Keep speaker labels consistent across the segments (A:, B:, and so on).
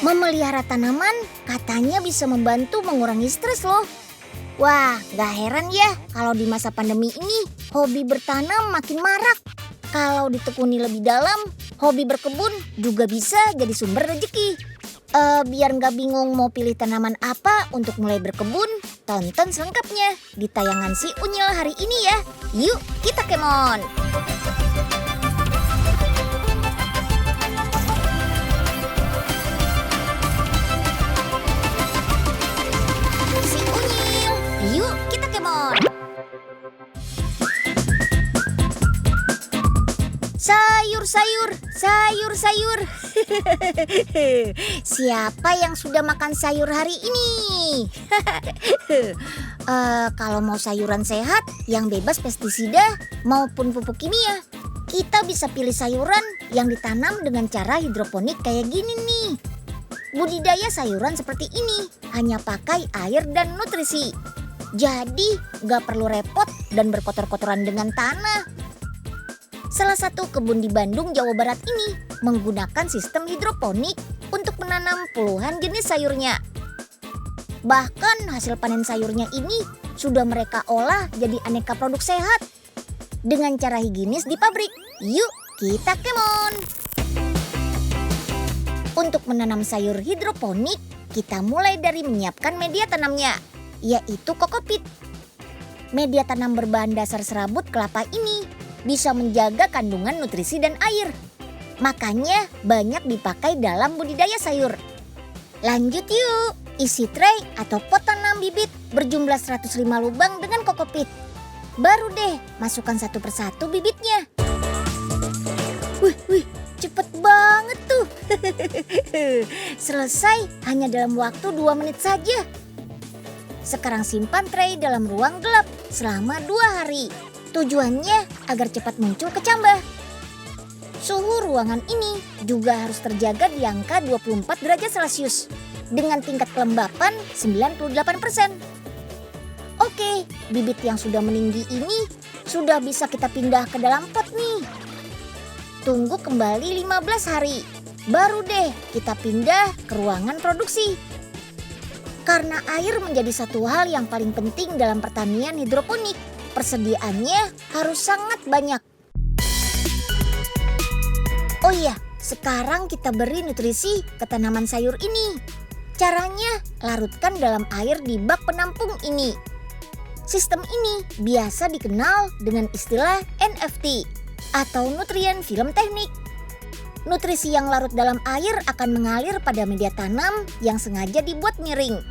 A: Memelihara tanaman katanya bisa membantu mengurangi stres loh. Wah, gak heran ya kalau di masa pandemi ini hobi bertanam makin marak. Kalau ditekuni lebih dalam, hobi berkebun juga bisa jadi sumber rezeki. Biar gak bingung mau pilih tanaman apa untuk mulai berkebun, tonton selengkapnya di tayangan Si Unyil hari ini ya. Yuk kita kemon! Si Unyil, yuk kita kemon! Sayur. Siapa yang sudah makan sayur hari ini? Kalau mau sayuran sehat yang bebas pestisida maupun pupuk kimia, kita bisa pilih sayuran yang ditanam dengan cara hidroponik kayak gini nih. Budidaya sayuran seperti ini hanya pakai air dan nutrisi. Jadi gak perlu repot dan berkotor-kotoran dengan tanah. Salah satu kebun di Bandung, Jawa Barat ini menggunakan sistem hidroponik untuk menanam puluhan jenis sayurnya. Bahkan hasil panen sayurnya ini sudah mereka olah jadi aneka produk sehat dengan cara higienis di pabrik. Yuk kita kemon! Untuk menanam sayur hidroponik, kita mulai dari menyiapkan media tanamnya, yaitu kokopit. Media tanam berbahan dasar serabut kelapa ini bisa menjaga kandungan nutrisi dan air. Makanya banyak dipakai dalam budidaya sayur. Lanjut yuk, isi tray atau pot tanam bibit berjumlah 105 lubang dengan kokopit. Baru deh masukkan satu persatu bibitnya. Wih, cepet banget tuh. Selesai hanya dalam waktu 2 menit saja. Sekarang simpan tray dalam ruang gelap selama 2 hari. Tujuannya agar cepat muncul kecambah. Suhu ruangan ini juga harus terjaga di angka 24 derajat Celcius dengan tingkat kelembapan 98%. Oke, bibit yang sudah meninggi ini sudah bisa kita pindah ke dalam pot nih. Tunggu kembali 15 hari, baru deh kita pindah ke ruangan produksi. Karena air menjadi satu hal yang paling penting dalam pertanian hidroponik, persediaannya harus sangat banyak. Oh iya, sekarang kita beri nutrisi ke tanaman sayur ini. Caranya, larutkan dalam air di bak penampung ini. Sistem ini biasa dikenal dengan istilah NFT atau nutrien film teknik. Nutrisi yang larut dalam air akan mengalir pada media tanam yang sengaja dibuat miring.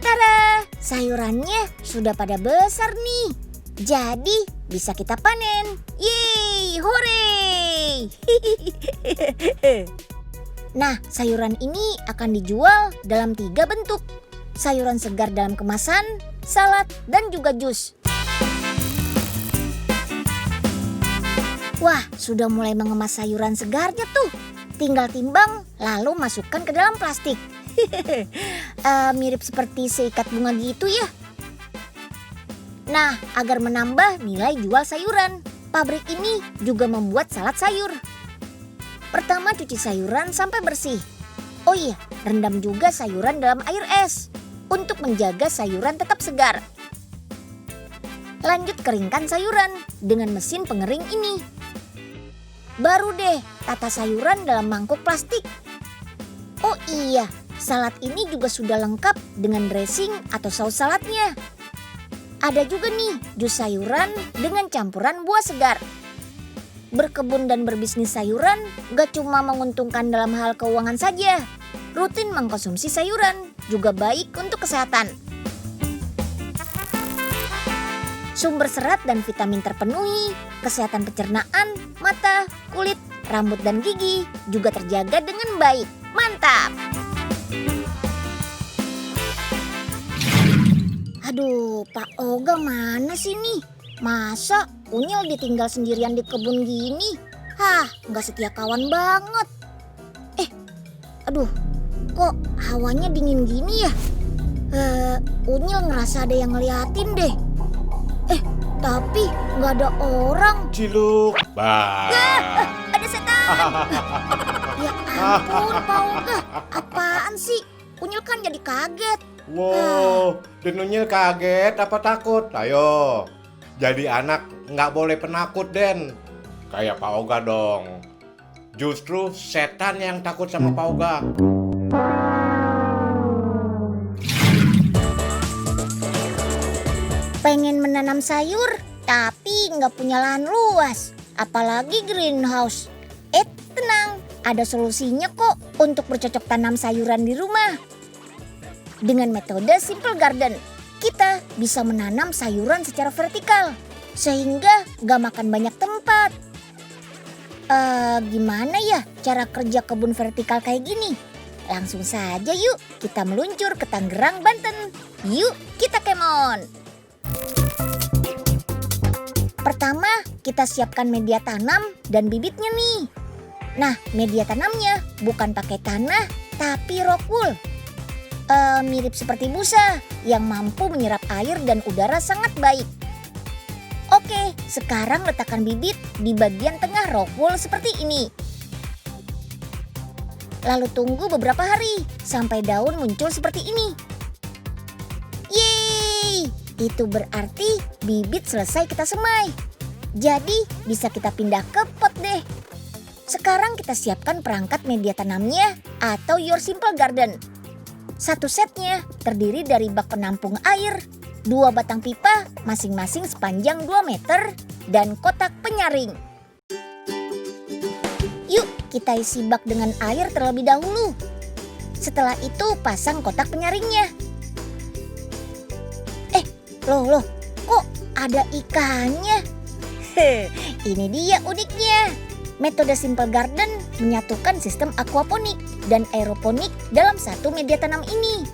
A: Tada! Sayurannya sudah pada besar nih. Jadi bisa kita panen. Yeay, hore! Nah, sayuran ini akan dijual dalam 3 bentuk. Sayuran segar dalam kemasan, salad, dan juga jus. Wah, sudah mulai mengemas sayuran segarnya tuh. Tinggal timbang, lalu masukkan ke dalam plastik. Mirip seperti seikat bunga gitu ya. Nah, agar menambah nilai jual sayuran, pabrik ini juga membuat salad sayur. Pertama, cuci sayuran sampai bersih. Oh iya, rendam juga sayuran dalam air es untuk menjaga sayuran tetap segar. Lanjut keringkan sayuran dengan mesin pengering ini. Baru deh tata sayuran dalam mangkuk plastik. Oh iya, salad ini juga sudah lengkap dengan dressing atau saus saladnya. Ada juga nih jus sayuran dengan campuran buah segar. Berkebun dan berbisnis sayuran gak cuma menguntungkan dalam hal keuangan saja. Rutin mengkonsumsi sayuran juga baik untuk kesehatan. Sumber serat dan vitamin terpenuhi, kesehatan pencernaan, mata, kulit, rambut dan gigi juga terjaga dengan baik. Mantap! Aduh, Pak Oga mana sih nih? Masa Unyil ditinggal sendirian di kebun gini? Hah, gak setia kawan banget. Aduh, kok hawanya dingin gini ya? Unyil ngerasa ada yang ngeliatin deh. Tapi gak ada orang.
B: Ciluk, bah.
A: Ada setan. Ya ampun, Pauga. Apaan sih? Unyil kan jadi kaget.
B: Wow, Denunya kaget apa takut? Ayo, jadi anak nggak boleh penakut, Den. Kayak Pak Oga dong. Justru setan yang takut sama Pak Oga.
A: Pengen menanam sayur, tapi nggak punya lahan luas. Apalagi greenhouse. Tenang, ada solusinya kok untuk bercocok tanam sayuran di rumah. Dengan metode Simple Garden, kita bisa menanam sayuran secara vertikal, sehingga nggak makan banyak tempat. Gimana ya cara kerja kebun vertikal kayak gini? Langsung saja yuk, kita meluncur ke Tangerang, Banten. Yuk, kita kemon! Pertama, kita siapkan media tanam dan bibitnya nih. Nah, media tanamnya bukan pakai tanah, tapi rock wool. Mirip seperti busa yang mampu menyerap air dan udara sangat baik. Oke, sekarang letakkan bibit di bagian tengah rock wool seperti ini. Lalu tunggu beberapa hari sampai daun muncul seperti ini. Yeay! Itu berarti bibit selesai kita semai. Jadi bisa kita pindah ke pot deh. Sekarang kita siapkan perangkat media tanamnya atau Your Simple Garden. Satu setnya terdiri dari bak penampung air, 2 batang pipa masing-masing sepanjang 2 meter, dan kotak penyaring. Yuk kita isi bak dengan air terlebih dahulu. Setelah itu pasang kotak penyaringnya. Loh, kok ada ikannya? Ini dia uniknya. Metode Simple Garden menyatukan sistem aquaponik dan aeroponik dalam satu media tanam ini.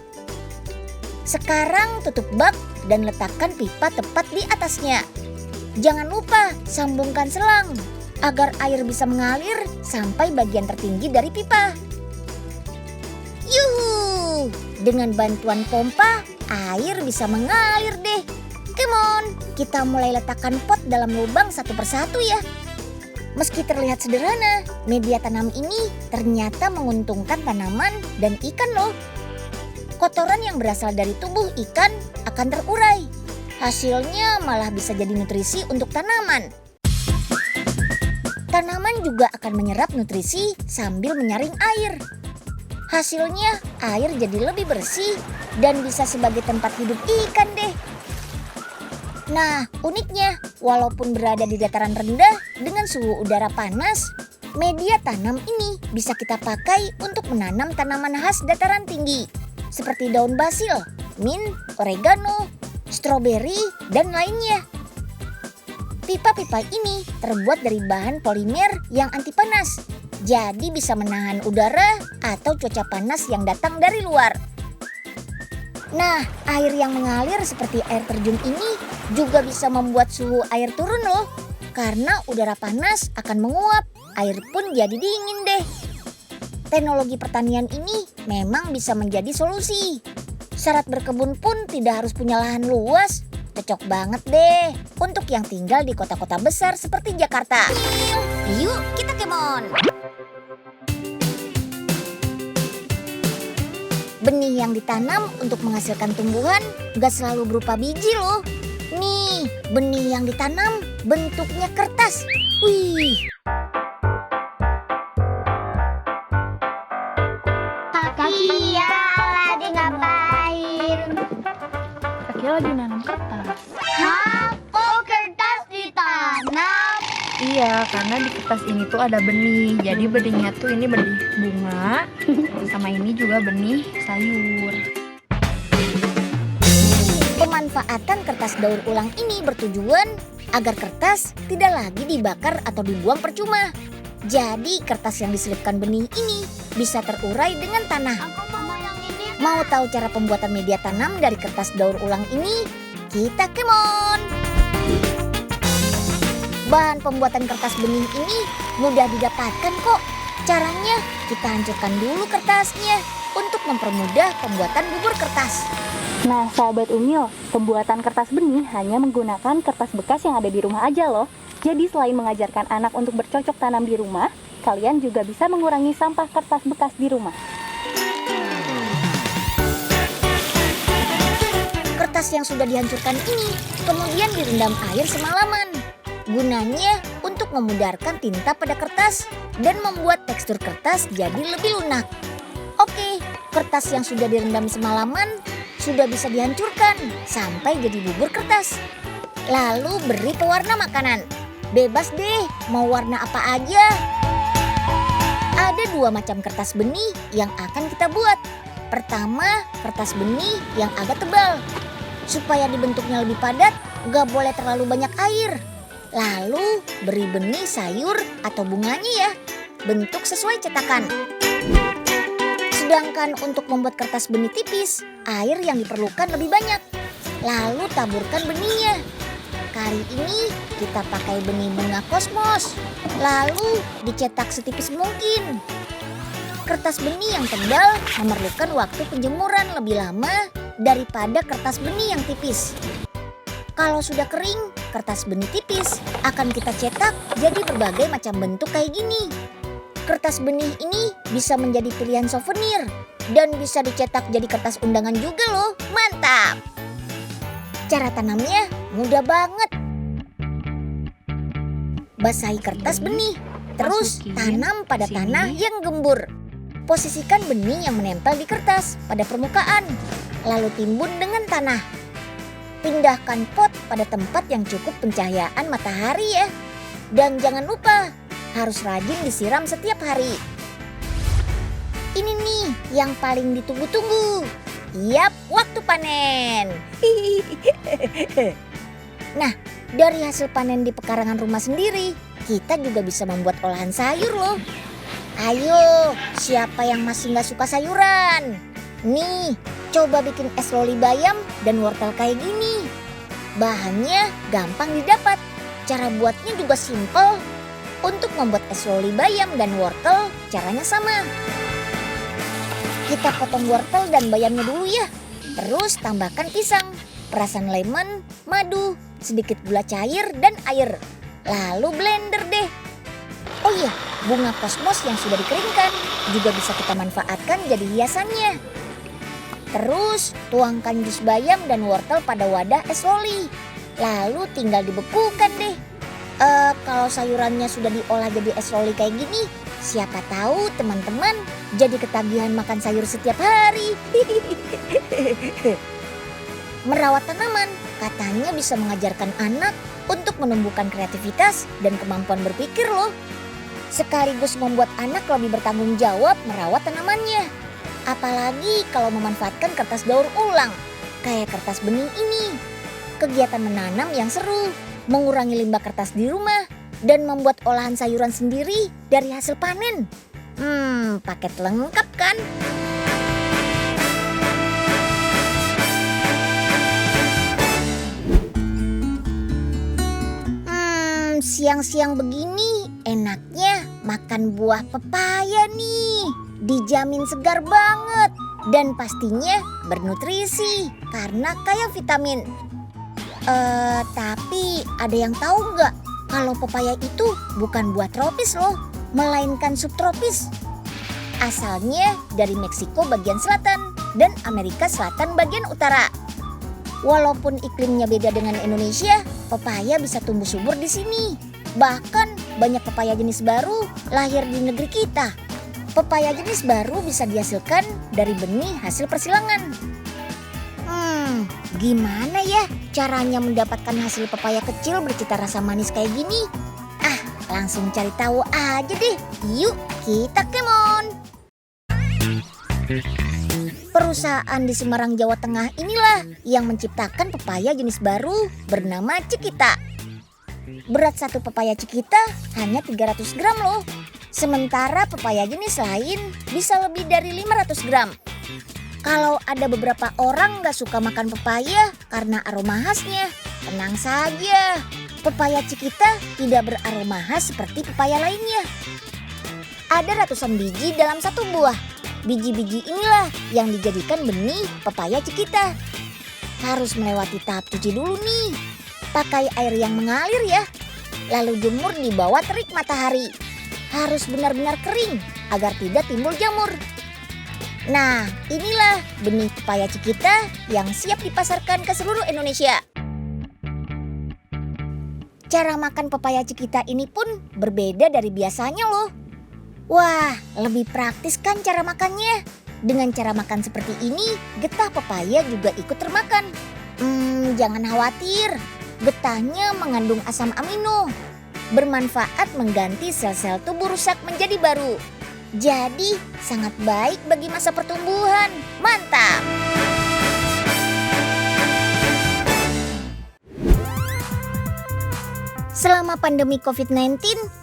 A: Sekarang tutup bak dan letakkan pipa tepat di atasnya. Jangan lupa sambungkan selang agar air bisa mengalir sampai bagian tertinggi dari pipa. Yuhu! Dengan bantuan pompa, air bisa mengalir deh. Come on, kita mulai letakkan pot dalam lubang satu persatu ya. Meski terlihat sederhana, media tanam ini ternyata menguntungkan tanaman dan ikan loh. Kotoran yang berasal dari tubuh ikan akan terurai. Hasilnya malah bisa jadi nutrisi untuk tanaman. Tanaman juga akan menyerap nutrisi sambil menyaring air. Hasilnya air jadi lebih bersih dan bisa sebagai tempat hidup ikan deh. Nah, uniknya, walaupun berada di dataran rendah dengan suhu udara panas, media tanam ini bisa kita pakai untuk menanam tanaman khas dataran tinggi, seperti daun basil, mint, oregano, stroberi, dan lainnya. Pipa-pipa ini terbuat dari bahan polimer yang anti panas, jadi bisa menahan udara atau cuaca panas yang datang dari luar. Nah, air yang mengalir seperti air terjun ini juga bisa membuat suhu air turun loh. Karena udara panas akan menguap, air pun jadi dingin deh. Teknologi pertanian ini memang bisa menjadi solusi. Syarat berkebun pun tidak harus punya lahan luas. Cocok banget deh untuk yang tinggal di kota-kota besar seperti Jakarta. Yuk, kita kemon! Benih yang ditanam untuk menghasilkan tumbuhan gak selalu berupa biji loh. Nih, benih yang ditanam bentuknya kertas. Wih.
C: Kakia lagi ngapain?
D: Kakia lagi nanam kertas.
C: Hah? Kok kertas ditanam?
D: Iya, karena di kertas ini tuh ada benih. Jadi benihnya tuh ini benih bunga, sama ini juga benih sayur.
A: Pemanfaatan kertas daur ulang ini bertujuan agar kertas tidak lagi dibakar atau dibuang percuma. Jadi kertas yang diselipkan benih ini bisa terurai dengan tanah.
C: Aku mau yang ini.
A: Mau tahu cara pembuatan media tanam dari kertas daur ulang ini? Kita kemon! Bahan pembuatan kertas benih ini mudah didapatkan kok. Caranya kita hancurkan dulu kertasnya untuk mempermudah pembuatan bubur kertas.
E: Nah, sahabat Unyil, pembuatan kertas benih hanya menggunakan kertas bekas yang ada di rumah aja loh. Jadi selain mengajarkan anak untuk bercocok tanam di rumah, kalian juga bisa mengurangi sampah kertas bekas di rumah.
A: Kertas yang sudah dihancurkan ini kemudian direndam air semalaman. Gunanya untuk memudarkan tinta pada kertas dan membuat tekstur kertas jadi lebih lunak. Oke, kertas yang sudah direndam semalaman sudah bisa dihancurkan sampai jadi bubur kertas. Lalu beri pewarna makanan. Bebas deh, mau warna apa aja. Ada 2 macam kertas benih yang akan kita buat. Pertama, kertas benih yang agak tebal. Supaya dibentuknya lebih padat, gak boleh terlalu banyak air. Lalu beri benih sayur atau bunganya ya, bentuk sesuai cetakan. Sedangkan untuk membuat kertas benih tipis, air yang diperlukan lebih banyak. Lalu taburkan benihnya. Kali ini kita pakai benih bunga kosmos. Lalu dicetak setipis mungkin. Kertas benih yang tebal memerlukan waktu penjemuran lebih lama daripada kertas benih yang tipis. Kalau sudah kering, kertas benih tipis akan kita cetak jadi berbagai macam bentuk kayak gini. Kertas benih ini bisa menjadi pilihan souvenir dan bisa dicetak jadi kertas undangan juga loh. Mantap! Cara tanamnya mudah banget. Basahi kertas benih, terus tanam pada tanah yang gembur. Posisikan benih yang menempel di kertas pada permukaan, lalu timbun dengan tanah. Pindahkan pot pada tempat yang cukup pencahayaan matahari ya. Dan jangan lupa, harus rajin disiram setiap hari. Ini nih yang paling ditunggu-tunggu. Yap, waktu panen. Nah, dari hasil panen di pekarangan rumah sendiri, kita juga bisa membuat olahan sayur loh. Ayo, siapa yang masih gak suka sayuran? Nih, coba bikin es loli bayam dan wortel kayak gini. Bahannya gampang didapat. Cara buatnya juga simpel. Untuk membuat es loli bayam dan wortel, caranya sama. Kita potong wortel dan bayamnya dulu ya. Terus tambahkan pisang, perasan lemon, madu, sedikit gula cair dan air. Lalu blender deh. Oh iya, bunga kosmos yang sudah dikeringkan juga bisa kita manfaatkan jadi hiasannya. Terus tuangkan jus bayam dan wortel pada wadah es loli. Lalu tinggal dibekukan deh. Kalau sayurannya sudah diolah jadi es loli kayak gini, siapa tahu teman-teman jadi ketagihan makan sayur setiap hari. Merawat tanaman katanya bisa mengajarkan anak untuk menumbuhkan kreativitas dan kemampuan berpikir loh. Sekaligus membuat anak lebih bertanggung jawab merawat tanamannya. Apalagi kalau memanfaatkan kertas daur ulang, kayak kertas benih ini. Kegiatan menanam yang seru, mengurangi limbah kertas di rumah, dan membuat olahan sayuran sendiri dari hasil panen. Paket lengkap kan? Siang-siang begini enaknya makan buah pepaya nih. Dijamin segar banget dan pastinya bernutrisi karena kaya vitamin. Tapi ada yang tahu nggak kalau pepaya itu bukan buah tropis loh, melainkan subtropis. Asalnya dari Meksiko bagian selatan dan Amerika Selatan bagian utara. Walaupun iklimnya beda dengan Indonesia, pepaya bisa tumbuh subur di sini. Bahkan banyak pepaya jenis baru lahir di negeri kita. Pepaya jenis baru bisa dihasilkan dari benih hasil persilangan. Gimana ya caranya mendapatkan hasil pepaya kecil bercita rasa manis kayak gini? Langsung cari tahu aja deh. Yuk, kita kemon. Perusahaan di Semarang, Jawa Tengah inilah yang menciptakan pepaya jenis baru bernama Cikita. Berat satu pepaya Cikita hanya 300 gram loh. Sementara pepaya jenis lain bisa lebih dari 500 gram. Kalau ada beberapa orang gak suka makan pepaya karena aroma khasnya, tenang saja. Pepaya Cikita tidak beraroma khas seperti pepaya lainnya. Ada ratusan biji dalam satu buah. Biji-biji inilah yang dijadikan benih pepaya Cikita. Harus melewati tahap cuci dulu nih. Pakai air yang mengalir ya. Lalu jemur di bawah terik matahari. harus benar-benar kering agar tidak timbul jamur. Nah, inilah benih pepaya Cikita yang siap dipasarkan ke seluruh Indonesia. Cara makan pepaya Cikita ini pun berbeda dari biasanya loh. Wah, lebih praktis kan cara makannya? Dengan cara makan seperti ini, getah pepaya juga ikut termakan. Jangan khawatir, getahnya mengandung asam amino. Bermanfaat mengganti sel-sel tubuh rusak menjadi baru. Jadi, sangat baik bagi masa pertumbuhan. Mantap! Selama pandemi COVID-19,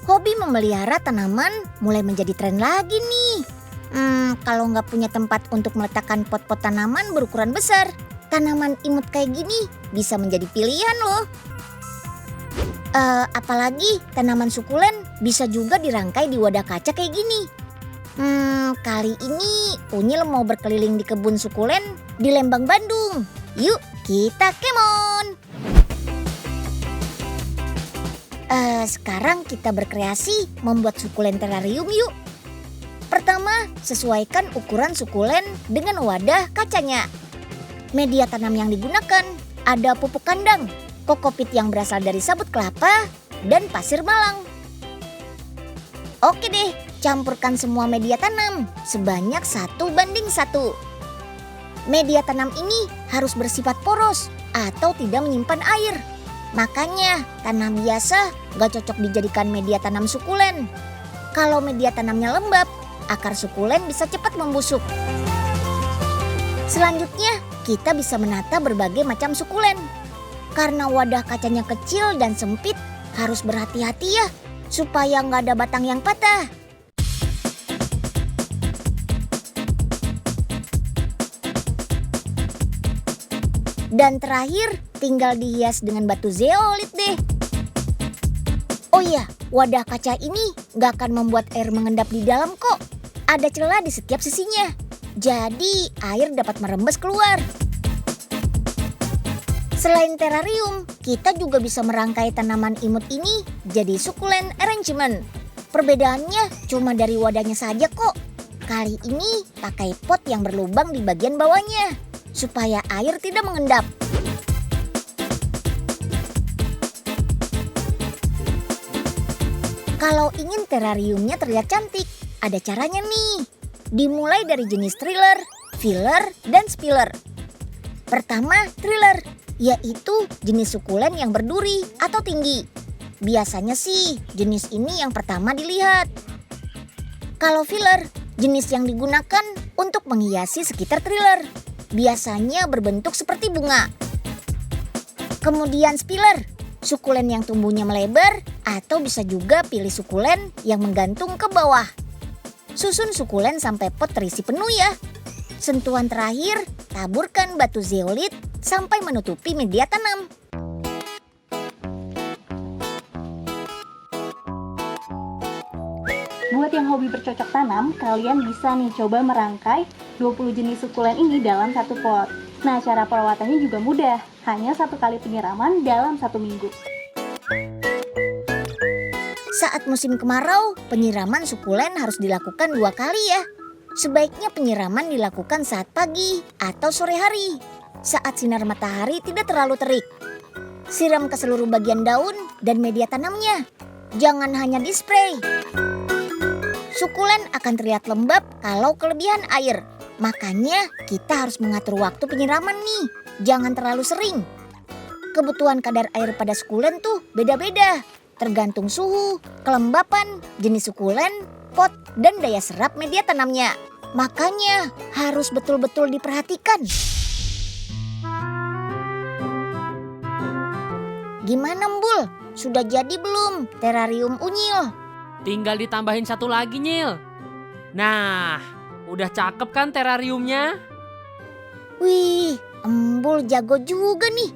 A: hobi memelihara tanaman mulai menjadi tren lagi nih. Kalau nggak punya tempat untuk meletakkan pot-pot tanaman berukuran besar, tanaman imut kayak gini bisa menjadi pilihan loh. Apalagi tanaman sukulen bisa juga dirangkai di wadah kaca kayak gini. Kali ini Unyil mau berkeliling di kebun sukulen di Lembang, Bandung. Yuk, kita kemon! Sekarang kita berkreasi membuat sukulen terarium yuk. Pertama, sesuaikan ukuran sukulen dengan wadah kacanya. Media tanam yang digunakan ada pupuk kandang, kokopit yang berasal dari sabut kelapa, dan pasir malang. Oke deh, campurkan semua media tanam sebanyak 1:1. Media tanam ini harus bersifat poros atau tidak menyimpan air. Makanya tanam biasa gak cocok dijadikan media tanam sukulen. Kalau media tanamnya lembab, akar sukulen bisa cepat membusuk. Selanjutnya, kita bisa menata berbagai macam sukulen. Karena wadah kacanya kecil dan sempit, harus berhati-hati ya, supaya nggak ada batang yang patah. Dan terakhir, tinggal dihias dengan batu zeolit deh. Oh iya, wadah kaca ini nggak akan membuat air mengendap di dalam kok. Ada celah di setiap sisinya, jadi air dapat merembes keluar. Selain terarium, kita juga bisa merangkai tanaman imut ini jadi sukulent arrangement. Perbedaannya cuma dari wadahnya saja kok. Kali ini pakai pot yang berlubang di bagian bawahnya, supaya air tidak mengendap. Kalau ingin terariumnya terlihat cantik, ada caranya nih. Dimulai dari jenis thriller, filler, dan spiller. Pertama, thriller, yaitu jenis sukulen yang berduri atau tinggi. Biasanya sih jenis ini yang pertama dilihat. Kalau filler, jenis yang digunakan untuk menghiasi sekitar thriller. Biasanya berbentuk seperti bunga. Kemudian spiller, sukulen yang tumbuhnya melebar atau bisa juga pilih sukulen yang menggantung ke bawah. Susun sukulen sampai pot terisi penuh ya. Sentuhan terakhir, taburkan batu zeolit sampai menutupi media tanam.
E: Buat yang hobi bercocok tanam, kalian bisa nih coba merangkai 20 jenis sukulen ini dalam satu pot. Nah, cara perawatannya juga mudah, hanya 1 kali penyiraman dalam 1 minggu.
A: Saat musim kemarau, penyiraman sukulen harus dilakukan 2 kali ya. Sebaiknya penyiraman dilakukan saat pagi atau sore hari, saat sinar matahari tidak terlalu terik. Siram ke seluruh bagian daun dan media tanamnya. Jangan hanya dispray. Sukulen akan terlihat lembab kalau kelebihan air. Makanya kita harus mengatur waktu penyiraman nih. Jangan terlalu sering. Kebutuhan kadar air pada sukulen tuh beda-beda. Tergantung suhu, kelembapan, jenis sukulen, pot, dan daya serap media tanamnya. Makanya harus betul-betul diperhatikan. Gimana Mbul? Sudah jadi belum terarium Unyil?
F: Tinggal ditambahin 1 lagi, Nyil. Nah, udah cakep kan terariumnya?
A: Wih, Mbul jago juga nih.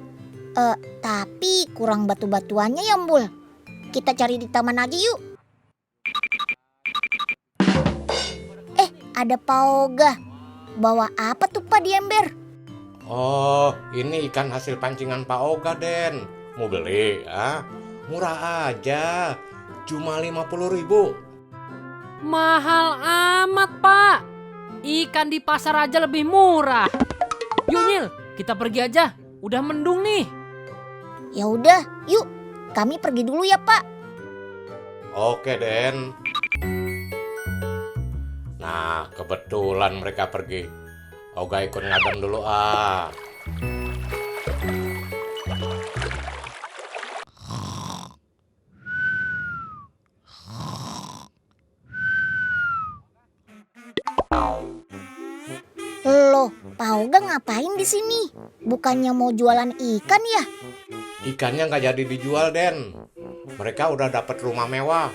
A: Tapi kurang batu-batuannya ya Mbul. Kita cari di taman aja yuk. Ada Pak Oga. Bawa apa tuh Pak di ember?
B: Oh, ini ikan hasil pancingan Pak Oga, Den. Mau beli? Murah aja. Cuma 50.000.
F: Mahal amat, Pak. Ikan di pasar aja lebih murah. Yuk, Nyil, kita pergi aja. Udah mendung nih.
A: Ya udah, yuk. Kami pergi dulu ya, Pak.
B: Oke, Den. Nah, kebetulan mereka pergi. Oga ikut ngadem dulu ah.
A: Loh, Pak Oga ngapain di sini? Bukannya mau jualan ikan ya?
B: Ikannya nggak jadi dijual, Den. Mereka udah dapat rumah mewah.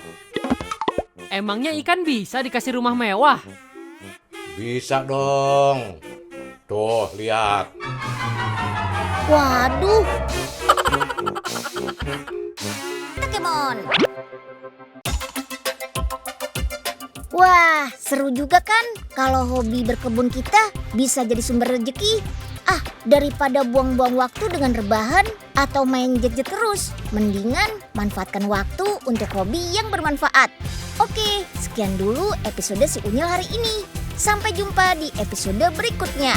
F: Emangnya ikan bisa dikasih rumah mewah?
B: Bisa dong. Tuh, lihat.
A: Waduh. Pokemon. Wah, seru juga kan kalau hobi berkebun kita bisa jadi sumber rezeki. Ah, daripada buang-buang waktu dengan rebahan atau main gadget terus, mendingan manfaatkan waktu untuk hobi yang bermanfaat. Oke, sekian dulu episode Si Unyil hari ini. Sampai jumpa di episode berikutnya.